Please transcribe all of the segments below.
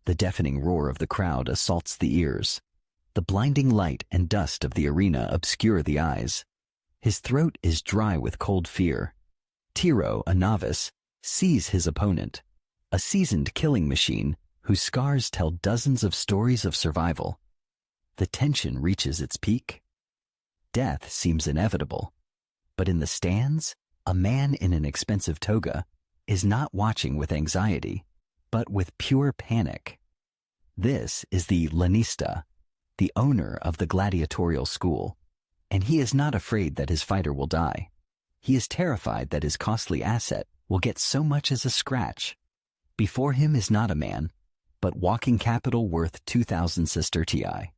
The deafening roar of the crowd assaults the ears. The blinding light and dust of the arena obscure the eyes. His throat is dry with cold fear. Tiro, a novice, sees his opponent, a seasoned killing machine whose scars tell dozens of stories of survival. The tension reaches its peak. Death seems inevitable. But in the stands, a man in an expensive toga is not watching with anxiety, but with pure panic. This is the lanista, the owner of the gladiatorial school, and he is not afraid that his fighter will die. He is terrified that his costly asset will get so much as a scratch. Before him is not a man, but walking capital worth 2,000 sestertii.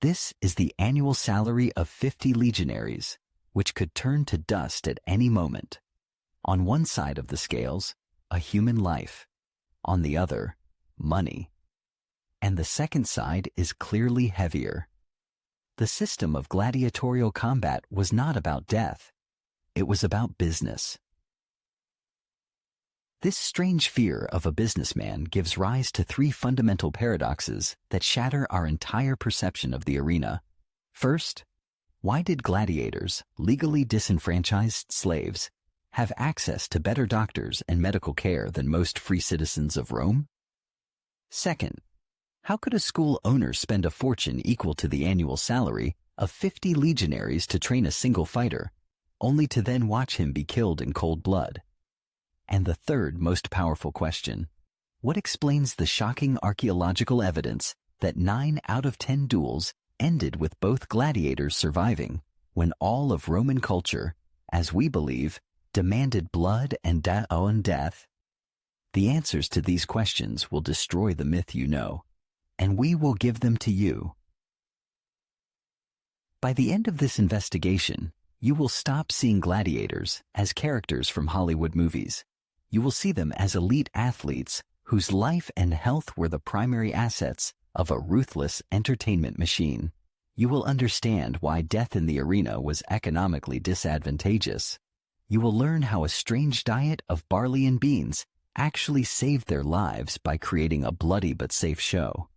This is the annual salary of 50 legionaries, which could turn to dust at any moment. On one side of the scales, a human life. On the other, money. And the second side is clearly heavier. The system of gladiatorial combat was not about death. It was about business. This strange fear of a businessman gives rise to three fundamental paradoxes that shatter our entire perception of the arena. First, why did gladiators, legally disenfranchised slaves, have access to better doctors and medical care than most free citizens of Rome? Second, how could a school owner spend a fortune equal to the annual salary of 50 legionaries to train a single fighter, only to then watch him be killed in cold blood? And the third most powerful question, what explains the shocking archaeological evidence that 9 out of 10 duels ended with both gladiators surviving when all of Roman culture, as we believe, demanded blood and death? The answers to these questions will destroy the myth you know, and we will give them to you. By the end of this investigation, you will stop seeing gladiators as characters from Hollywood movies. You will see them as elite athletes whose life and health were the primary assets of a ruthless entertainment machine. You will understand why death in the arena was economically disadvantageous. You will learn how a strange diet of barley and beans actually saved their lives by creating a bloody but safe show.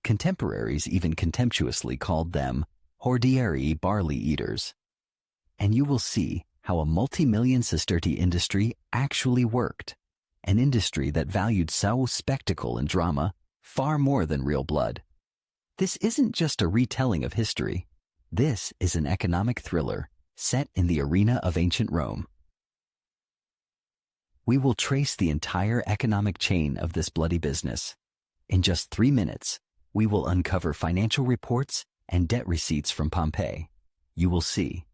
Contemporaries even contemptuously called them hordieri barley eaters. And you will see how a multi-million sestertii industry actually worked, an industry that valued spectacle and drama far more than real blood. This isn't just a retelling of history. This is an economic thriller set in the arena of ancient Rome. We will trace the entire economic chain of this bloody business. In just 3 minutes, we will uncover financial reports and debt receipts from Pompeii. You will see,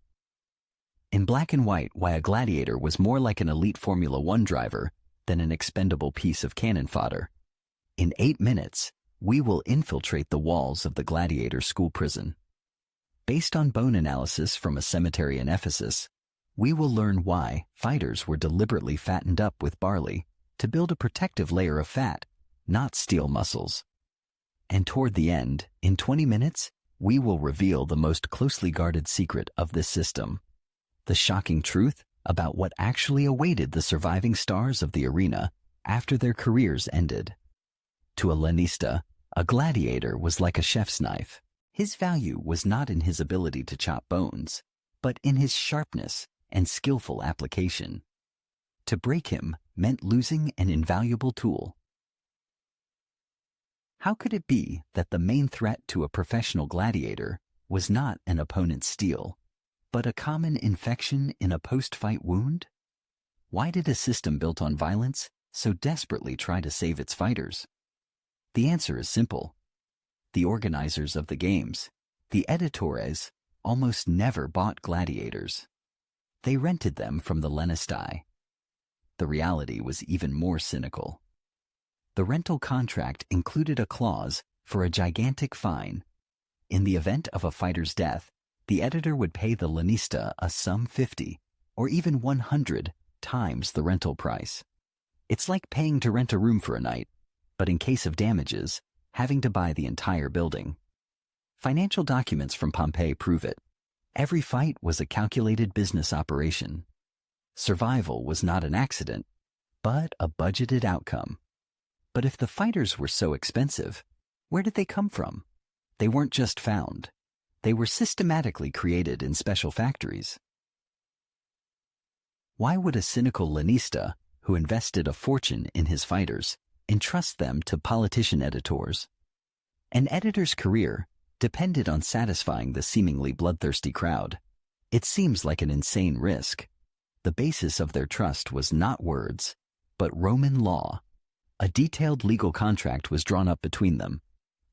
in black and white, why a gladiator was more like an elite Formula One driver than an expendable piece of cannon fodder. In 8 minutes, we will infiltrate the walls of the gladiator school prison. Based on bone analysis from a cemetery in Ephesus, we will learn why fighters were deliberately fattened up with barley to build a protective layer of fat, not steel muscles. And toward the end, in 20 minutes, we will reveal the most closely guarded secret of this system. The shocking truth about what actually awaited the surviving stars of the arena after their careers ended. To a lanista, a gladiator was like a chef's knife. His value was not in his ability to chop bones, but in his sharpness and skillful application. To break him meant losing an invaluable tool. How could it be that the main threat to a professional gladiator was not an opponent's steel, but a common infection in a post-fight wound? Why did a system built on violence so desperately try to save its fighters? The answer is simple. The organizers of the games, the editores, almost never bought gladiators. They rented them from the lanistae. The reality was even more cynical. The rental contract included a clause for a gigantic fine. In the event of a fighter's death, the editor would pay the lanista a sum 50 or even 100 times the rental price. It's like paying to rent a room for a night, but in case of damages, having to buy the entire building. Financial documents from Pompeii prove it. Every fight was a calculated business operation. Survival was not an accident, but a budgeted outcome. But if the fighters were so expensive, where did they come from? They weren't just found. They were systematically created in special factories. Why would a cynical lanista, who invested a fortune in his fighters, entrust them to politician editors? An editor's career depended on satisfying the seemingly bloodthirsty crowd. It seems like an insane risk. The basis of their trust was not words, but Roman law. A detailed legal contract was drawn up between them.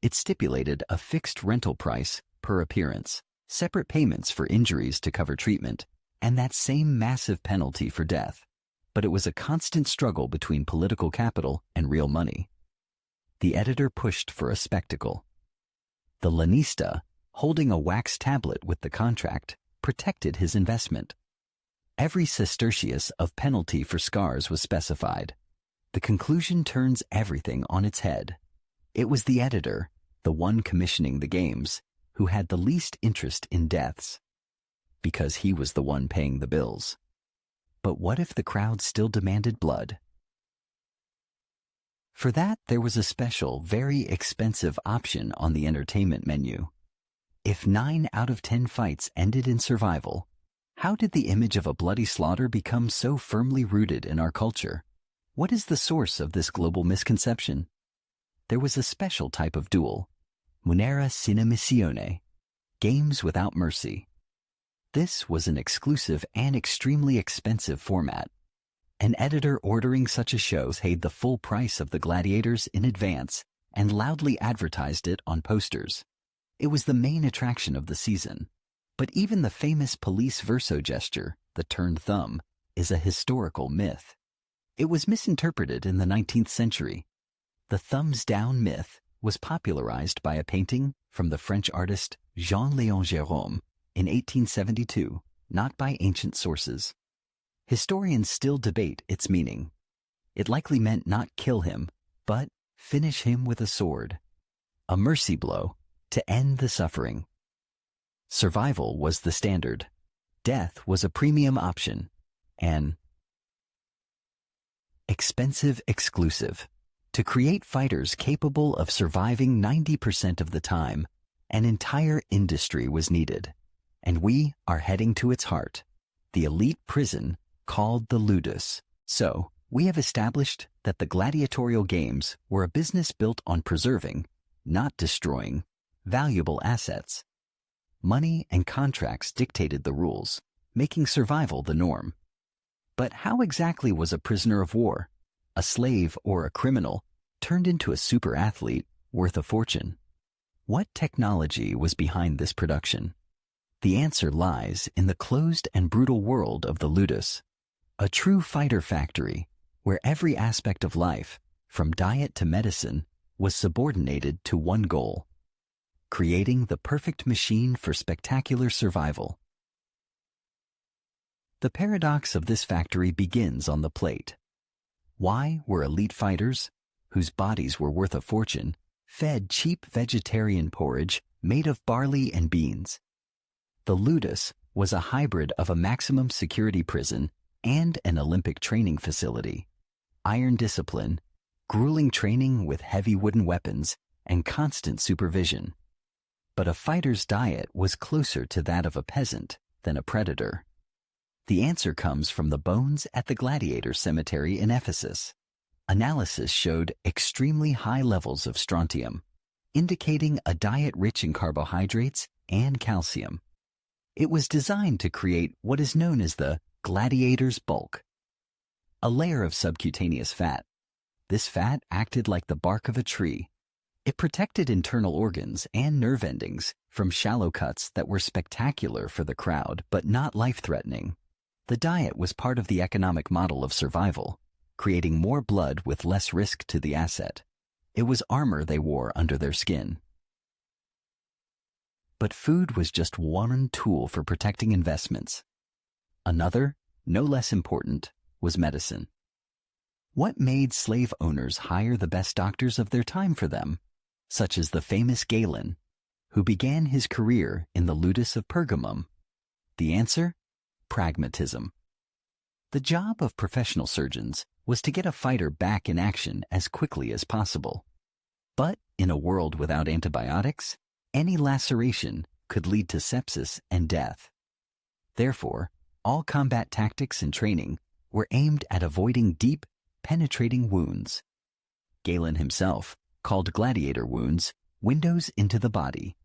It stipulated a fixed rental price per appearance, separate payments for injuries to cover treatment, and that same massive penalty for death. But it was a constant struggle between political capital and real money. The editor pushed for a spectacle. The lanista, holding a wax tablet with the contract, protected his investment. Every sestertius of penalty for scars was specified. The conclusion turns everything on its head. It was the editor, the one commissioning the games, who had the least interest in deaths, because he was the one paying the bills. But what if the crowd still demanded blood? For that, there was a special, very expensive option on the entertainment menu. If 9 out of 10 fights ended in survival, how did the image of a bloody slaughter become so firmly rooted in our culture? What is the source of this global misconception? There was a special type of duel, munera sine missione, games without mercy. This was an exclusive and extremely expensive format. An editor ordering such a show paid the full price of the Gladiators in advance and loudly advertised it on posters. It was the main attraction of the season. But even the famous police verso gesture, the turned thumb, is a historical myth. It was misinterpreted in the 19th century. The thumbs down myth was popularized by a painting from the French artist Jean-Léon Gérôme in 1872, not by ancient sources. Historians still debate its meaning. It likely meant not kill him, but finish him with a sword. A mercy blow to end the suffering. Survival was the standard. Death was a premium option. An expensive exclusive. To create fighters capable of surviving 90% of the time, an entire industry was needed. And we are heading to its heart, the elite prison called the ludus. So, we have established that the gladiatorial games were a business built on preserving, not destroying, valuable assets. Money and contracts dictated the rules, making survival the norm. But how exactly was a prisoner of war, a slave or a criminal, turned into a super athlete worth a fortune? What technology was behind this production? The answer lies in the closed and brutal world of the ludus, a true fighter factory where every aspect of life, from diet to medicine, was subordinated to one goal: creating the perfect machine for spectacular survival. The paradox of this factory begins on the plate. Why were elite fighters, whose bodies were worth a fortune, fed cheap vegetarian porridge made of barley and beans? The ludus was a hybrid of a maximum security prison and an Olympic training facility. Iron discipline, grueling training with heavy wooden weapons, and constant supervision. But a fighter's diet was closer to that of a peasant than a predator. The answer comes from the bones at the Gladiator cemetery in Ephesus. Analysis showed extremely high levels of strontium, indicating a diet rich in carbohydrates and calcium. It was designed to create what is known as the gladiator's bulk, a layer of subcutaneous fat. This fat acted like the bark of a tree. It protected internal organs and nerve endings from shallow cuts that were spectacular for the crowd but not life-threatening. The diet was part of the economic model of survival, creating more blood with less risk to the asset. It was armor they wore under their skin. But food was just one tool for protecting investments. Another, no less important, was medicine. What made slave owners hire the best doctors of their time for them, such as the famous Galen, who began his career in the ludus of Pergamum? The answer? Pragmatism. The job of professional surgeons was to get a fighter back in action as quickly as possible. But in a world without antibiotics, any laceration could lead to sepsis and death. Therefore, all combat tactics and training were aimed at avoiding deep, penetrating wounds. Galen himself called gladiator wounds windows into the body,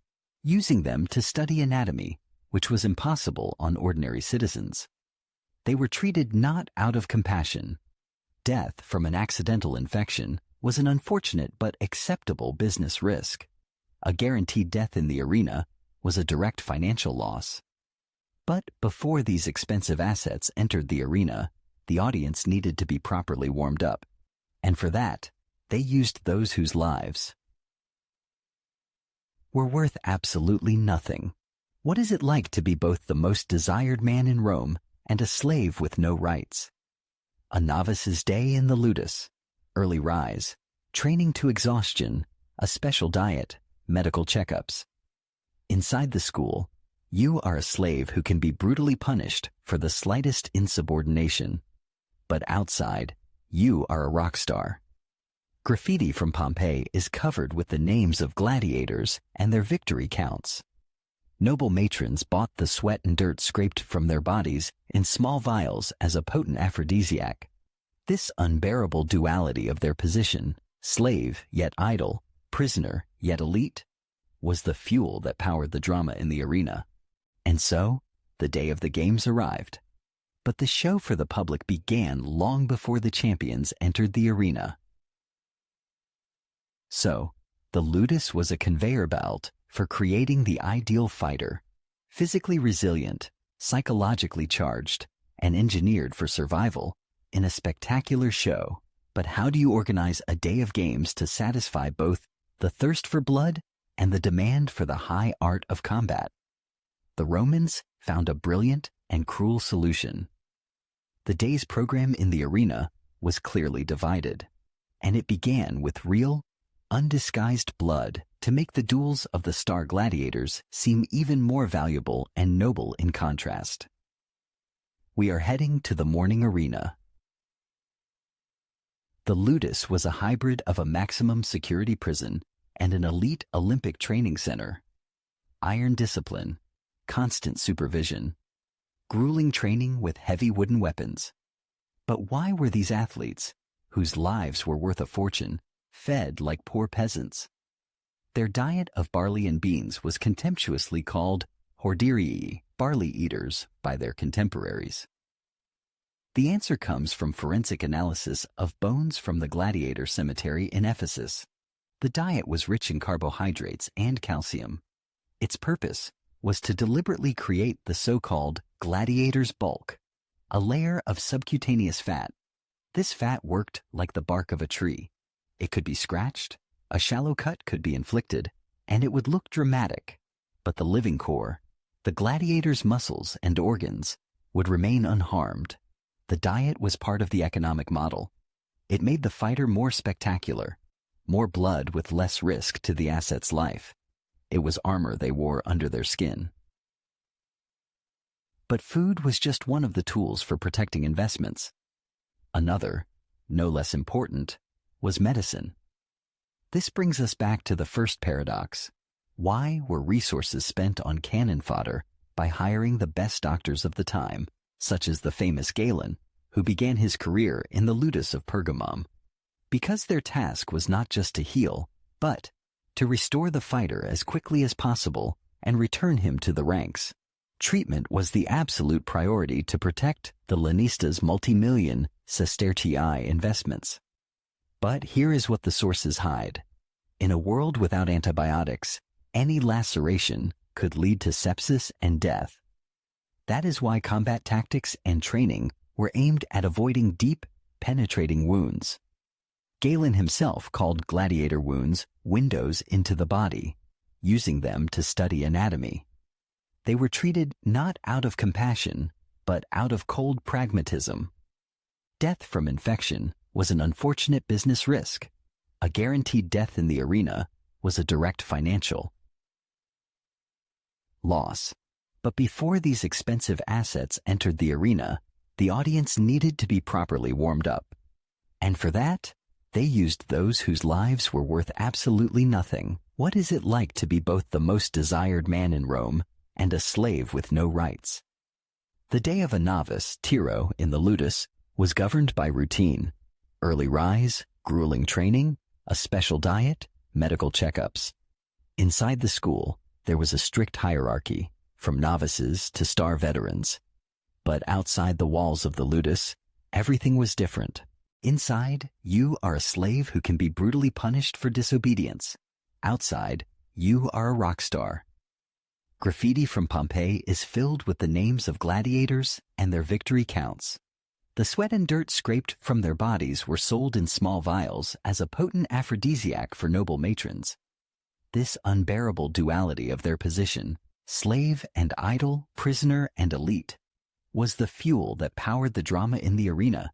using them to study anatomy, which was impossible on ordinary citizens. They were treated not out of compassion. Death from an accidental infection was an unfortunate but acceptable business risk. A guaranteed death in the arena was a direct financial loss. But before these expensive assets entered the arena, the audience needed to be properly warmed up, and for that, they used those whose lives were worth absolutely nothing. What is it like to be both the most desired man in Rome and a slave with no rights? A novice's day in the ludus, early rise, training to exhaustion, a special diet, medical checkups. Inside the school, you are a slave who can be brutally punished for the slightest insubordination. But outside, you are a rock star. Graffiti from Pompeii is covered with the names of gladiators and their victory counts. Noble matrons bought the sweat and dirt scraped from their bodies in small vials as a potent aphrodisiac. This unbearable duality of their position, slave yet idle, prisoner yet elite, was the fuel that powered the drama in the arena. And so, the day of the games arrived. But the show for the public began long before the champions entered the arena. So, the ludus was a conveyor belt for creating the ideal fighter, physically resilient, psychologically charged, and engineered for survival in a spectacular show. But how do you organize a day of games to satisfy both the thirst for blood and the demand for the high art of combat? The Romans found a brilliant and cruel solution. The day's program in the arena was clearly divided, and it began with real, undisguised blood to make the duels of the star gladiators seem even more valuable and noble in contrast. We are heading to the morning arena. The ludus was a hybrid of a maximum security prison and an elite Olympic training center. Iron discipline, constant supervision, grueling training with heavy wooden weapons. But why were these athletes, whose lives were worth a fortune, fed like poor peasants? Their diet of barley and beans was contemptuously called horderii, barley eaters, by their contemporaries. The answer comes from forensic analysis of bones from the Gladiator cemetery in Ephesus. The diet was rich in carbohydrates and calcium. Its purpose was to deliberately create the so-called gladiator's bulk, a layer of subcutaneous fat. This fat worked like the bark of a tree. It could be scratched, a shallow cut could be inflicted, and it would look dramatic. But the living core, the gladiator's muscles and organs, would remain unharmed. The diet was part of the economic model. It made the fighter more spectacular, more blood with less risk to the asset's life. It was armor they wore under their skin. But food was just one of the tools for protecting investments. Another, no less important, was medicine. This brings us back to the first paradox. Why were resources spent on cannon fodder by hiring the best doctors of the time, such as the famous Galen, who began his career in the ludus of Pergamum? Because their task was not just to heal, but to restore the fighter as quickly as possible and return him to the ranks. Treatment was the absolute priority to protect the Lanista's multi-million sestertii investments. But here is what the sources hide. In a world without antibiotics, any laceration could lead to sepsis and death. That is why combat tactics and training were aimed at avoiding deep, penetrating wounds. Galen himself called gladiator wounds windows into the body, using them to study anatomy. They were treated not out of compassion, but out of cold pragmatism. Death from infection was an unfortunate business risk. A guaranteed death in the arena was a direct financial loss. But before these expensive assets entered the arena, the audience needed to be properly warmed up. And for that, they used those whose lives were worth absolutely nothing. What is it like to be both the most desired man in Rome and a slave with no rights? The day of a novice, Tiro, in the ludus, was governed by routine: early rise, grueling training, a special diet, medical checkups. Inside the school, there was a strict hierarchy, from novices to star veterans. But outside the walls of the ludus, everything was different. Inside, you are a slave who can be brutally punished for disobedience. Outside, you are a rock star. Graffiti from Pompeii is filled with the names of gladiators and their victory counts. The sweat and dirt scraped from their bodies were sold in small vials as a potent aphrodisiac for noble matrons. This unbearable duality of their position, slave and idol, prisoner and elite, was the fuel that powered the drama in the arena,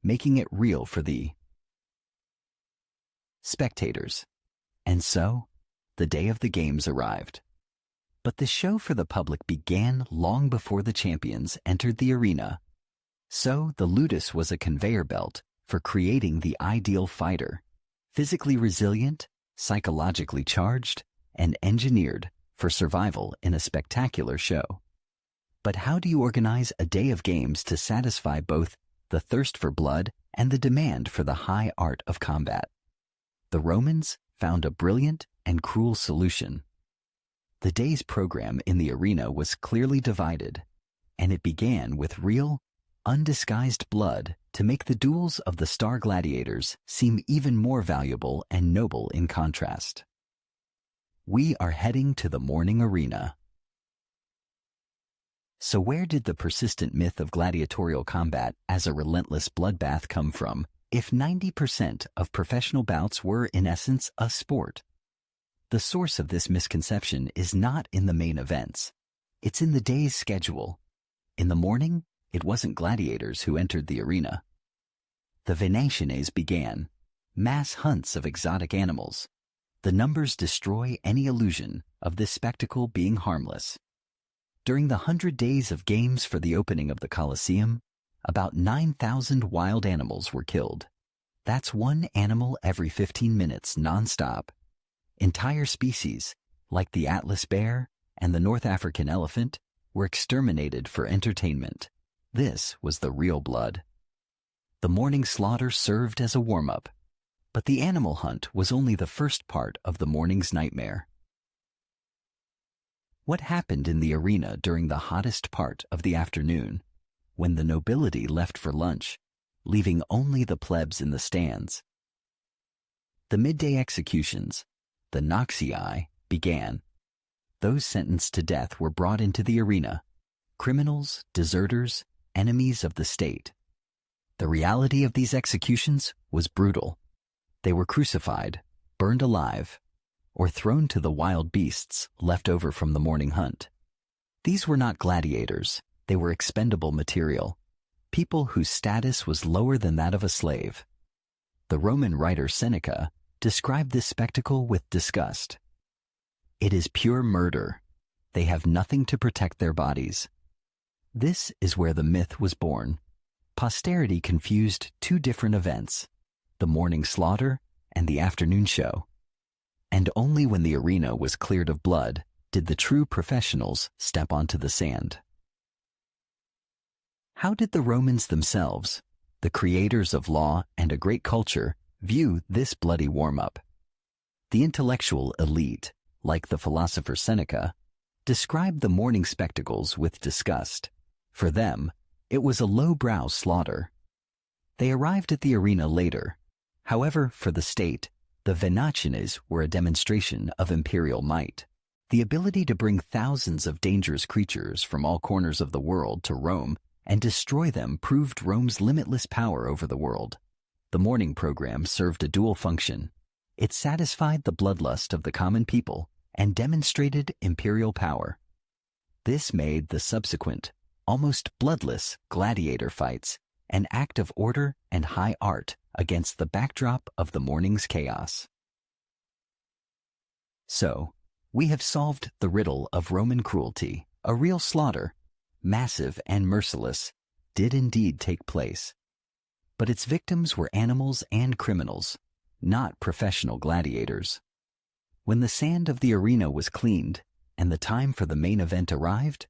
making it real for the spectators. And so, the day of the games arrived. But the show for the public began long before the champions entered the arena. So the ludus was a conveyor belt for creating the ideal fighter, physically resilient, psychologically charged, and engineered for survival in a spectacular show. But how do you organize a day of games to satisfy both the thirst for blood and the demand for the high art of combat? The Romans found a brilliant and cruel solution. The day's program in the arena was clearly divided, and it began with real, undisguised blood to make the duels of the star gladiators seem even more valuable and noble in contrast. We are heading to the morning arena. So where did the persistent myth of gladiatorial combat as a relentless bloodbath come from, if 90% of professional bouts were, in essence, a sport? The source of this misconception is not in the main events. It's in the day's schedule. In the morning, it wasn't gladiators who entered the arena. The Venatines began, mass hunts of exotic animals. The numbers destroy any illusion of this spectacle being harmless. During the 100 days of games for the opening of the Colosseum, about 9,000 wild animals were killed. That's one animal every 15 minutes nonstop. Entire species, like the Atlas bear and the North African elephant, were exterminated for entertainment. This was the real blood. The morning slaughter served as a warm-up, but the animal hunt was only the first part of the morning's nightmare. What happened in the arena during the hottest part of the afternoon, when the nobility left for lunch, leaving only the plebs in the stands? The midday executions, the Noxii, began. Those sentenced to death were brought into the arena, criminals, deserters, enemies of the state. The reality of these executions was brutal. They were crucified, burned alive, or thrown to the wild beasts left over from the morning hunt. These were not gladiators, they were expendable material, people whose status was lower than that of a slave. The Roman writer Seneca described this spectacle with disgust. It is pure murder. They have nothing to protect their bodies. This is where the myth was born. Posterity confused two different events, the morning slaughter and the afternoon show. And only when the arena was cleared of blood did the true professionals step onto the sand. How did the Romans themselves, the creators of law and a great culture, view this bloody warm-up? The intellectual elite, like the philosopher Seneca, described the morning spectacles with disgust. For them, it was a low-brow slaughter. They arrived at the arena later. However, for the state, the Venatines were a demonstration of imperial might. The ability to bring thousands of dangerous creatures from all corners of the world to Rome and destroy them proved Rome's limitless power over the world. The morning program served a dual function. It satisfied the bloodlust of the common people and demonstrated imperial power. This made the subsequent, almost bloodless gladiator fights an act of order and high art against the backdrop of the morning's chaos. So, we have solved the riddle of Roman cruelty. A real slaughter, massive and merciless, did indeed take place. but its victims were animals and criminals, not professional gladiators. When the sand of the arena was cleaned and the time for the main event arrived,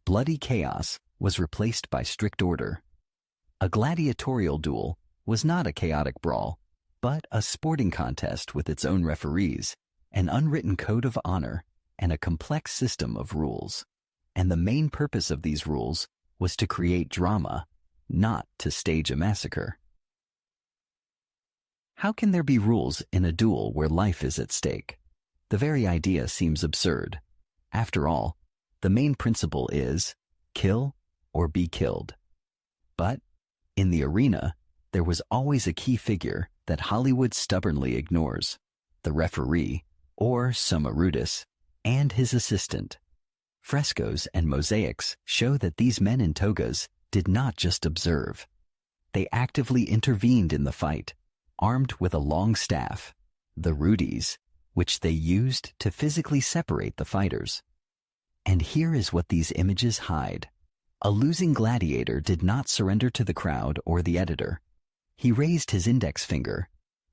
bloody chaos was replaced by strict order. A gladiatorial duel was not a chaotic brawl, but a sporting contest with its own referees, an unwritten code of honor, and a complex system of rules. And the main purpose of these rules was to create drama, not to stage a massacre. How can there be rules in a duel where life is at stake? The very idea seems absurd. After all, the main principle is kill or be killed. But in the arena, there was always a key figure that Hollywood stubbornly ignores: the referee, or summa ludus, and his assistant. Frescoes and mosaics show that these men in togas did not just observe. They actively intervened in the fight, armed with a long staff, the rudis, which they used to physically separate the fighters. And here is what these images hide. A losing gladiator did not surrender to the crowd or the editor. He raised his index finger,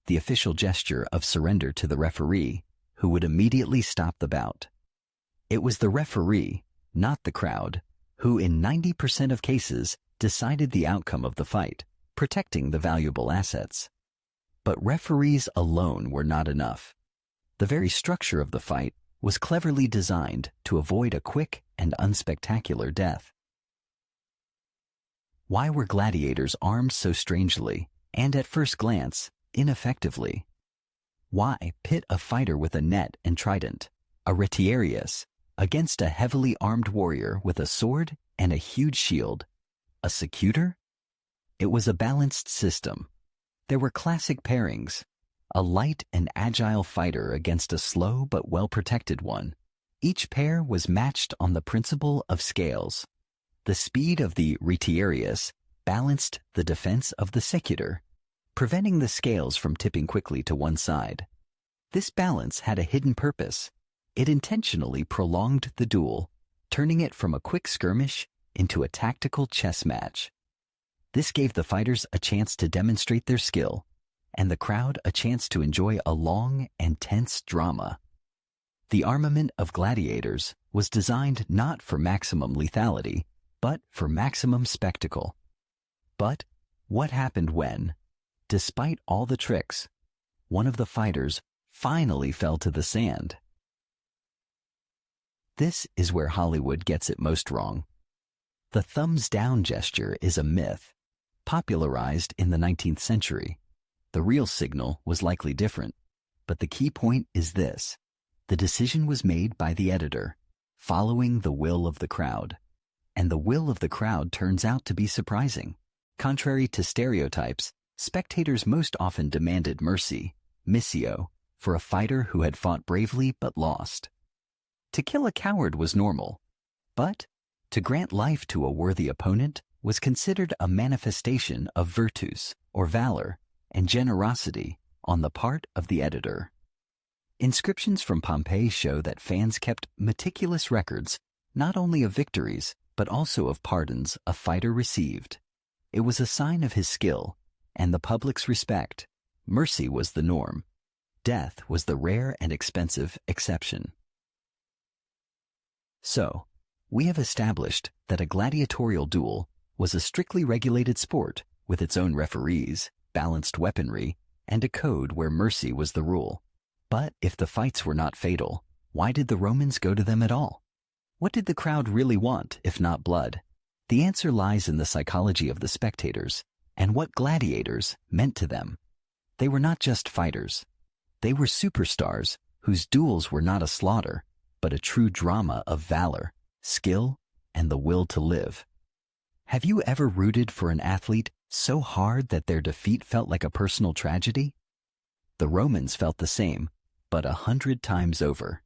the official gesture of surrender to the referee, who would immediately stop the bout. It was the referee, not the crowd, who in 90% of cases decided the outcome of the fight, protecting the valuable assets. But referees alone were not enough. The very structure of the fight was cleverly designed to avoid a quick and unspectacular death. Why were gladiators armed so strangely, and at first glance, ineffectively? Why pit a fighter with a net and trident, a retiarius, against a heavily armed warrior with a sword and a huge shield, a secutor? It was a balanced system. There were classic pairings, a light and agile fighter against a slow but well-protected one. Each pair was matched on the principle of scales. The speed of the retiarius balanced the defense of the secutor, preventing the scales from tipping quickly to one side. This balance had a hidden purpose. It intentionally prolonged the duel, turning it from a quick skirmish into a tactical chess match. This gave the fighters a chance to demonstrate their skill, and the crowd a chance to enjoy a long and tense drama. The armament of gladiators was designed not for maximum lethality, but for maximum spectacle. But what happened when, despite all the tricks, one of the fighters finally fell to the sand? This is where Hollywood gets it most wrong. The thumbs down gesture is a myth, popularized in the 19th century. The real signal was likely different, but the key point is this: the decision was made by the editor, following the will of the crowd. And the will of the crowd turns out to be surprising. Contrary to stereotypes, spectators most often demanded mercy, missio, for a fighter who had fought bravely but lost. To kill a coward was normal, but to grant life to a worthy opponent was considered a manifestation of virtus, or valor, and generosity on the part of the editor. Inscriptions from Pompeii show that fans kept meticulous records not only of victories, but also of pardons a fighter received. It was a sign of his skill and the public's respect. Mercy was the norm. Death was the rare and expensive exception. So, we have established that a gladiatorial duel was a strictly regulated sport with its own referees, balanced weaponry, and a code where mercy was the rule. But if the fights were not fatal, why did the Romans go to them at all? What did the crowd really want, if not blood? The answer lies in the psychology of the spectators and what gladiators meant to them. They were not just fighters. They were superstars whose duels were not a slaughter, but a true drama of valor, skill, and the will to live. Have you ever rooted for an athlete so hard that their defeat felt like a personal tragedy? The Romans felt the same, but 100 times over.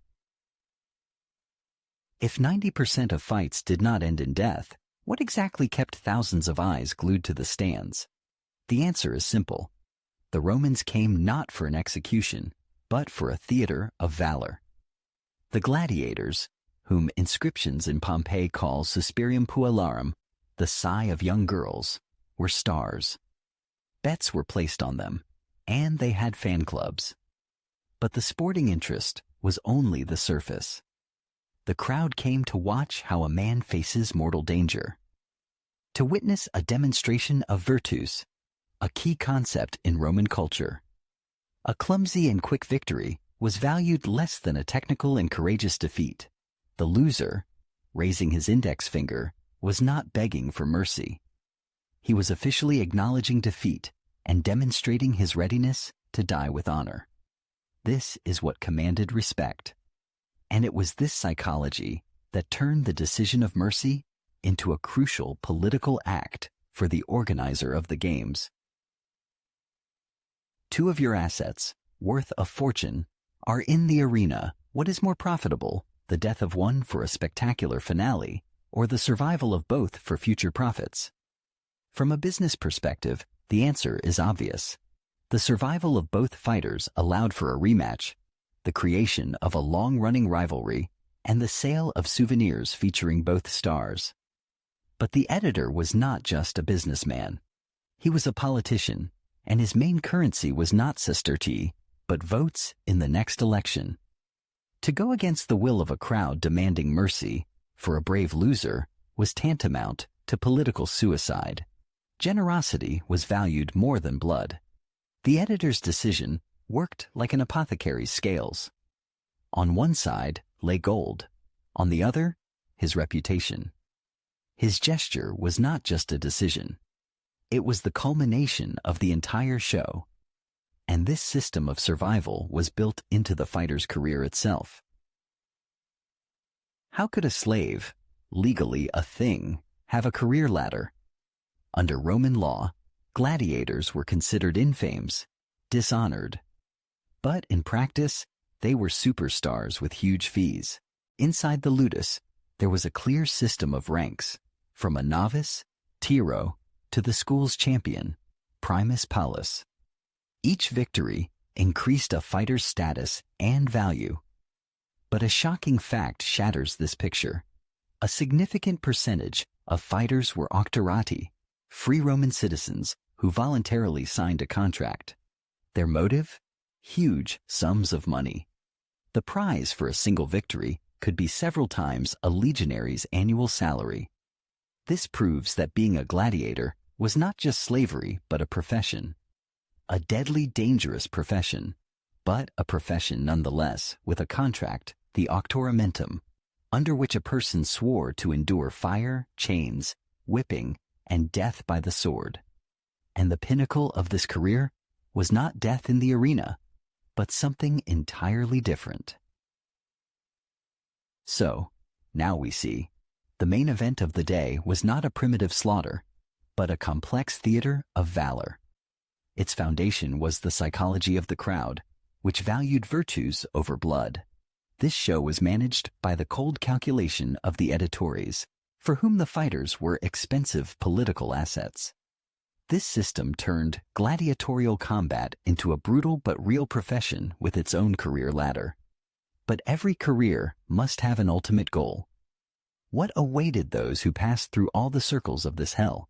If 90% of fights did not end in death, what exactly kept thousands of eyes glued to the stands? The answer is simple. The Romans came not for an execution, but for a theater of valor. The gladiators, whom inscriptions in Pompeii call suspirium puellarum, the sigh of young girls, were stars. Bets were placed on them, and they had fan clubs. But the sporting interest was only the surface. The crowd came to watch how a man faces mortal danger, to witness a demonstration of virtus, a key concept in Roman culture. A clumsy and quick victory was valued less than a technical and courageous defeat. The loser, raising his index finger, was not begging for mercy. He was officially acknowledging defeat and demonstrating his readiness to die with honor. This is what commanded respect. And it was this psychology that turned the decision of mercy into a crucial political act for the organizer of the games. Two of your assets, worth a fortune, are in the arena. What is more profitable, the death of one for a spectacular finale, or the survival of both for future profits? From a business perspective, the answer is obvious. The survival of both fighters allowed for a rematch, the creation of a long-running rivalry, and the sale of souvenirs featuring both stars. But the editor was not just a businessman. He was a politician, and his main currency was not sestertii, but votes in the next election. To go against the will of a crowd demanding mercy for a brave loser was tantamount to political suicide. Generosity was valued more than blood. The editor's decision worked like an apothecary's scales. On one side lay gold, on the other, his reputation. His gesture was not just a decision. It was the culmination of the entire show. And this system of survival was built into the fighter's career itself. How could a slave, legally a thing, have a career ladder? Under Roman law, gladiators were considered infames, dishonored. But in practice, they were superstars with huge fees. Inside the ludus, there was a clear system of ranks, from a novice, Tiro, to the school's champion, Primus Paulus. Each victory increased a fighter's status and value. But a shocking fact shatters this picture. A significant percentage of fighters were octorati, free Roman citizens who voluntarily signed a contract. Their motive? Huge sums of money. The prize for a single victory could be several times a legionary's annual salary. This proves that being a gladiator was not just slavery but a profession. A deadly dangerous profession, but a profession nonetheless with a contract, the octoramentum, under which a person swore to endure fire, chains, whipping, and death by the sword. And the pinnacle of this career was not death in the arena, but something entirely different. So, now we see, the main event of the day was not a primitive slaughter, but a complex theater of valor. Its foundation was the psychology of the crowd, which valued virtues over blood. This show was managed by the cold calculation of the editores, for whom the fighters were expensive political assets. This system turned gladiatorial combat into a brutal but real profession with its own career ladder. But every career must have an ultimate goal. What awaited those who passed through all the circles of this hell?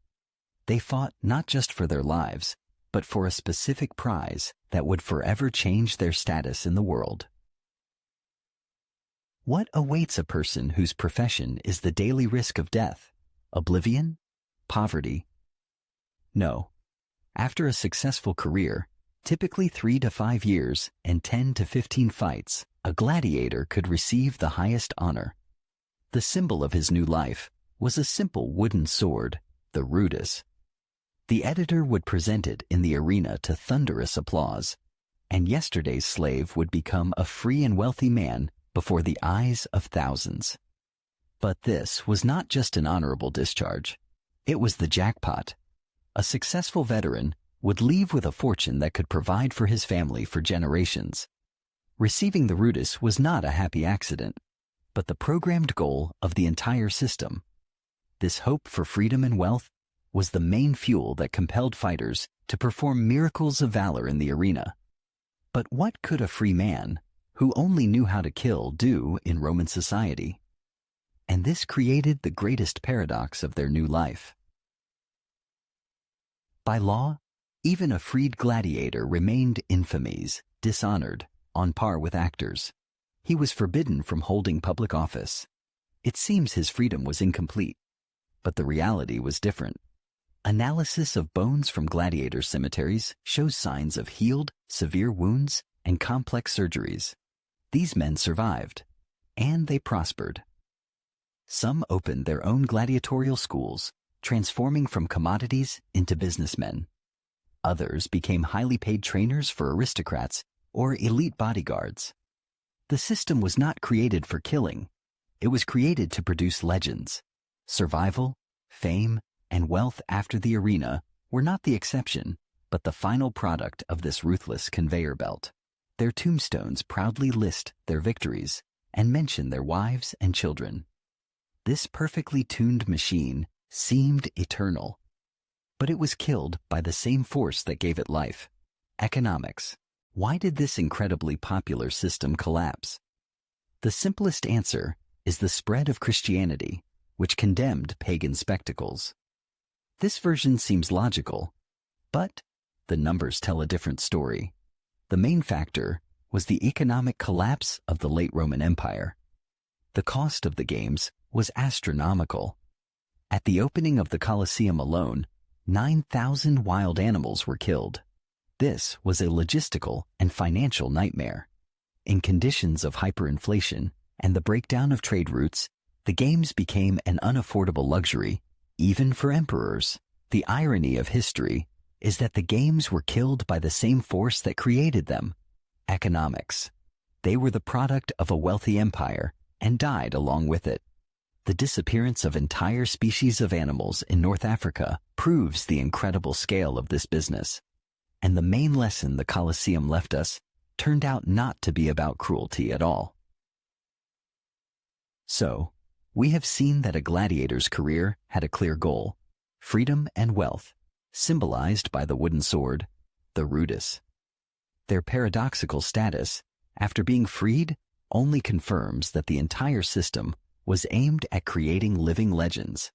They fought not just for their lives, but for a specific prize that would forever change their status in the world. What awaits a person whose profession is the daily risk of death? Oblivion? Poverty? No. After a successful career, typically 3 to 5 years and 10 to 15 fights, a gladiator could receive the highest honor. The symbol of his new life was a simple wooden sword, the ludus. The editor would present it in the arena to thunderous applause, and yesterday's slave would become a free and wealthy man before the eyes of thousands. But this was not just an honorable discharge. It was the jackpot. A successful veteran would leave with a fortune that could provide for his family for generations. Receiving the ludus was not a happy accident, but the programmed goal of the entire system. This hope for freedom and wealth was the main fuel that compelled fighters to perform miracles of valor in the arena. But what could a free man, who only knew how to kill, do in Roman society? And this created the greatest paradox of their new life. By law, Even a freed gladiator remained infames, dishonored, on par with actors. He was forbidden from holding public office. It seems his freedom was incomplete, but the reality was different. Analysis of bones from gladiator cemeteries shows signs of healed, severe wounds, and complex surgeries. These men survived, and they prospered. Some opened their own gladiatorial schools, transforming from commodities into businessmen. Others became highly paid trainers for aristocrats or elite bodyguards. The system was not created for killing. It was created to produce legends. Survival, fame, and wealth after the arena were not the exception, but the final product of this ruthless conveyor belt. Their tombstones proudly list their victories and mention their wives and children. This perfectly tuned machine seemed eternal, but it was killed by the same force that gave it life: economics. Why did this incredibly popular system collapse? The simplest answer is the spread of Christianity, which condemned pagan spectacles. This version seems logical, but the numbers tell a different story. The main factor was the economic collapse of the late Roman Empire. The cost of the games was astronomical. At the opening of the Colosseum alone, 9,000 wild animals were killed. This was a logistical and financial nightmare. In conditions of hyperinflation and the breakdown of trade routes, the games became an unaffordable luxury, even for emperors. The irony of history is that the games were killed by the same force that created them: economics. They were the product of a wealthy empire and died along with it. The disappearance of entire species of animals in North Africa proves the incredible scale of this business. And the main lesson the Colosseum left us turned out not to be about cruelty at all. So, we have seen that a gladiator's career had a clear goal: freedom and wealth, symbolized by the wooden sword, the ludus. Their paradoxical status, after being freed, only confirms that the entire system was aimed at creating living legends.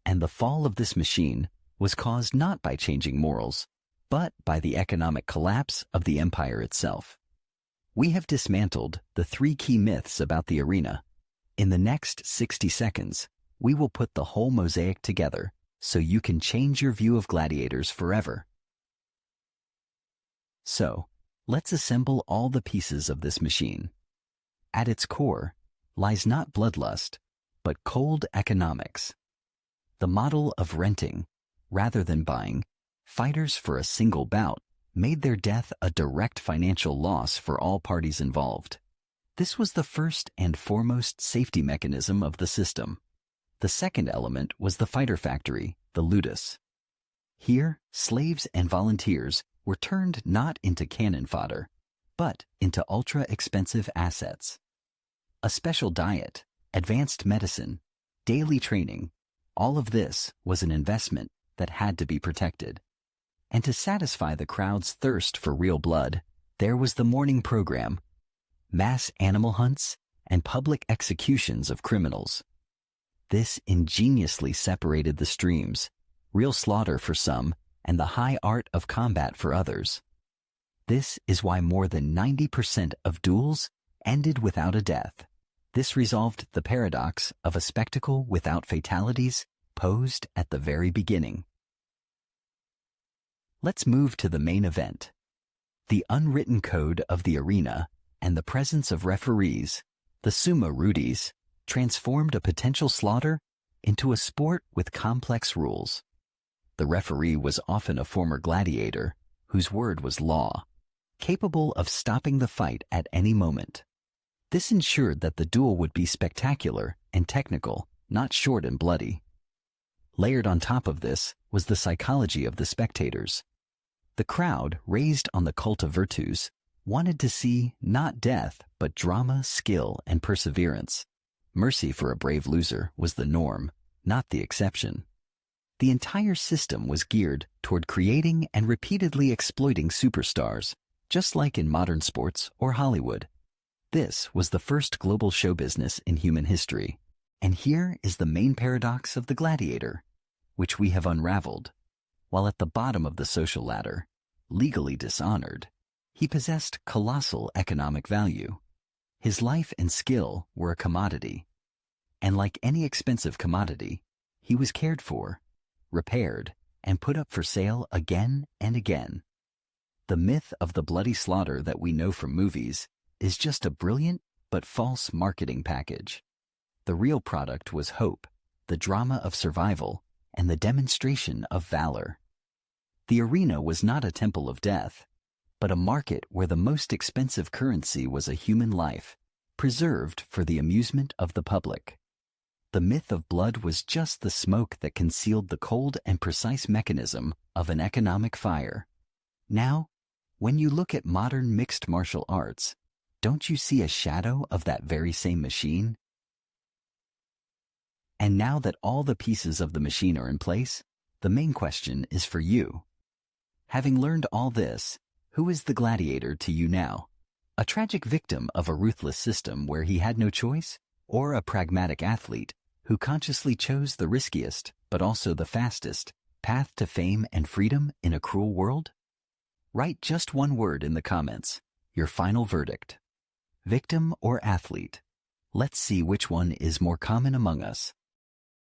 And the fall of this machine was caused not by changing morals, but by the economic collapse of the empire itself. We have dismantled the 3 key myths about the arena. In the next 60 seconds, we will put the whole mosaic together so you can change your view of gladiators forever. So, let's assemble all the pieces of this machine. At its core lies not bloodlust, but cold economics. The model of renting, rather than buying, fighters for a single bout made their death a direct financial loss for all parties involved. This was the first and foremost safety mechanism of the system. The second element was the fighter factory, the ludus. Here, slaves and volunteers were turned not into cannon fodder, but into ultra-expensive assets. A special diet, advanced medicine, daily training, all of this was an investment that had to be protected. And to satisfy the crowd's thirst for real blood, there was the morning program: mass animal hunts and public executions of criminals. This ingeniously separated the streams, real slaughter for some and the high art of combat for others. This is why more than 90% of duels ended without a death. This resolved the paradox of a spectacle without fatalities posed at the very beginning. Let's move to the main event. The unwritten code of the arena and the presence of referees, the summa rudis, transformed a potential slaughter into a sport with complex rules. The referee was often a former gladiator whose word was law, capable of stopping the fight at any moment. This ensured that the duel would be spectacular and technical, not short and bloody. Layered on top of this was the psychology of the spectators. The crowd, raised on the cult of virtus, wanted to see not death, but drama, skill, and perseverance. Mercy for a brave loser was the norm, not the exception. The entire system was geared toward creating and repeatedly exploiting superstars, just like in modern sports or Hollywood. This was the first global show business in human history. And here is the main paradox of the gladiator, which we have unraveled. While at the bottom of the social ladder, legally dishonored, he possessed colossal economic value. His life and skill were a commodity. And like any expensive commodity, he was cared for, repaired, and put up for sale again and again. The myth of the bloody slaughter that we know from movies is just a brilliant but false marketing package. The real product was hope, the drama of survival, and the demonstration of valor. The arena was not a temple of death, but a market where the most expensive currency was a human life, preserved for the amusement of the public. The myth of blood was just the smoke that concealed the cold and precise mechanism of an economic fire. Now, when you look at modern mixed martial arts, don't you see a shadow of that very same machine? And now that all the pieces of the machine are in place, the main question is for you. Having learned all this, who is the gladiator to you now? A tragic victim of a ruthless system where he had no choice, or a pragmatic athlete who consciously chose the riskiest, but also the fastest, path to fame and freedom in a cruel world? Write just one word in the comments, your final verdict. Victim or athlete? Let's see which one is more common among us.